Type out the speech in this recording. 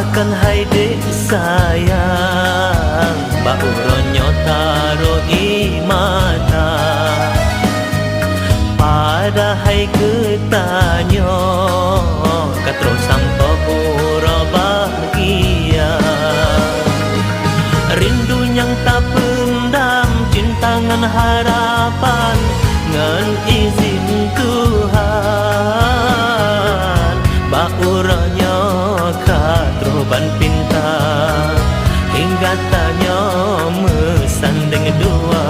doakan hai dek sayang, bauronyo taro i mata. Pada hai ketanyo katro sampo uro bahagia. Rindu yang tak pendam, cinta ngan harapan, ngan izin Tuhan. Bauronyo katroban pinta, hingga tanyo mesandeng dua.